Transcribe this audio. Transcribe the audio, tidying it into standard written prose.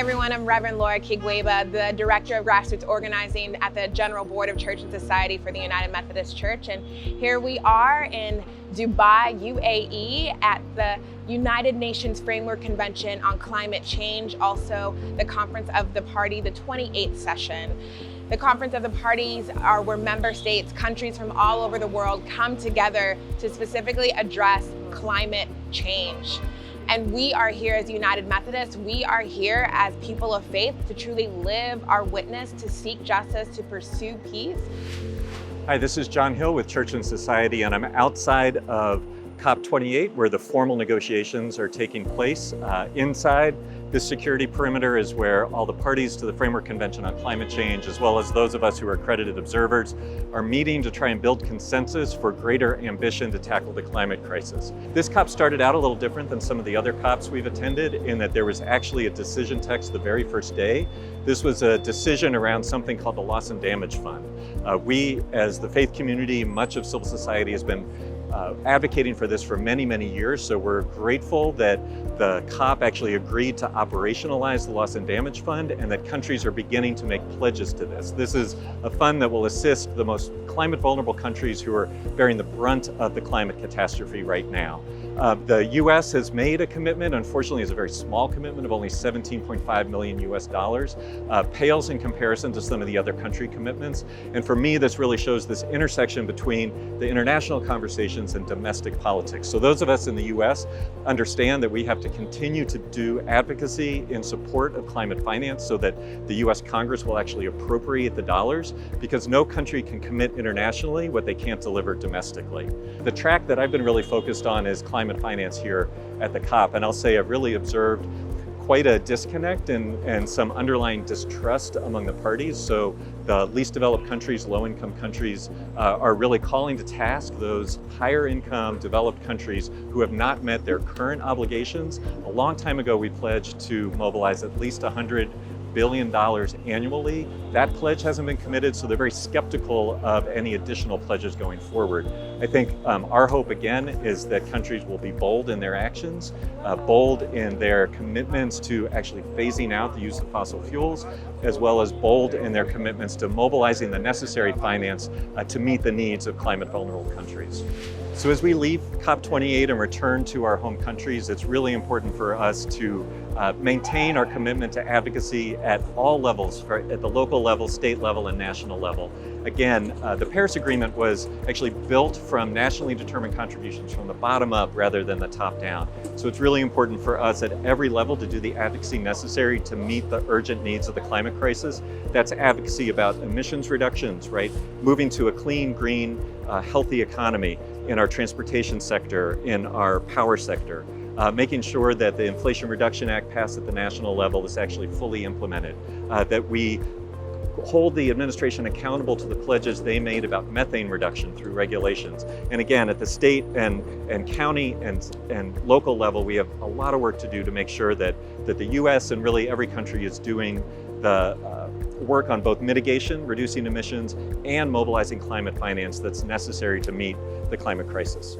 everyone, I'm Reverend Laura Kigweba, the Director of Grassroots Organizing at the General Board of Church and Society for the United Methodist Church. And here we are in Dubai, UAE, at the United Nations Framework Convention on Climate Change, also the Conference of the Party, the 28th session. The Conference of the Parties are where member states, countries from all over the world come together to specifically address climate change. And we are here as United Methodists, we are here as people of faith to truly live our witness, to seek justice, to pursue peace. Hi, this is John Hill with Church and Society, and I'm outside of COP28 where the formal negotiations are taking place. Inside this security perimeter is where all the parties to the Framework Convention on Climate Change, as well as those of us who are accredited observers, are meeting to try and build consensus for greater ambition to tackle the climate crisis. This COP started out a little different than some of the other COPs we've attended in that there was actually a decision text the very first day. This was a decision around something called the Loss and Damage Fund. We, as the faith community, much of civil society has been advocating for this for many, many years. So we're grateful that the COP actually agreed to operationalize the Loss and Damage Fund and that countries are beginning to make pledges to this. This is a fund that will assist the most climate vulnerable countries who are bearing the brunt of the climate catastrophe right now. The US has made a commitment, unfortunately it's a very small commitment of only $17.5 million US, pales in comparison to some of the other country commitments. And for me, this really shows this intersection between the international conversations and domestic politics. So those of us in the US understand that we have to continue to do advocacy in support of climate finance so that the US Congress will actually appropriate the dollars, because no country can commit internationally what they can't deliver domestically. The track that I've been really focused on is climate finance here at the COP, and I'll say I've really observed quite a disconnect and some underlying distrust among the parties. So the least developed countries, low-income countries, are really calling to task those higher income developed countries who have not met their current obligations. A long time ago, we pledged to mobilize at least $100 billion annually. That pledge hasn't been committed, so they're very skeptical of any additional pledges going forward. I think our hope again is that countries will be bold in their actions, bold in their commitments to actually phasing out the use of fossil fuels, as well as bold in their commitments to mobilizing the necessary finance to meet the needs of climate vulnerable countries. So as we leave COP28 and return to our home countries, it's really important for us to maintain our commitment to advocacy at all levels, at the local level, state level, and national level. Again, the Paris Agreement was actually built from nationally determined contributions from the bottom up rather than the top down. So it's really important for us at every level to do the advocacy necessary to meet the urgent needs of the climate crisis. That's advocacy about emissions reductions, right? Moving to a clean, green, healthy economy in our transportation sector, in our power sector. Making sure that the Inflation Reduction Act passed at the national level is actually fully implemented, that we hold the administration accountable to the pledges they made about methane reduction through regulations. And again, at the state and county and local level, we have a lot of work to do to make sure that the US and really every country is doing the work on both mitigation, reducing emissions, and mobilizing climate finance that's necessary to meet the climate crisis.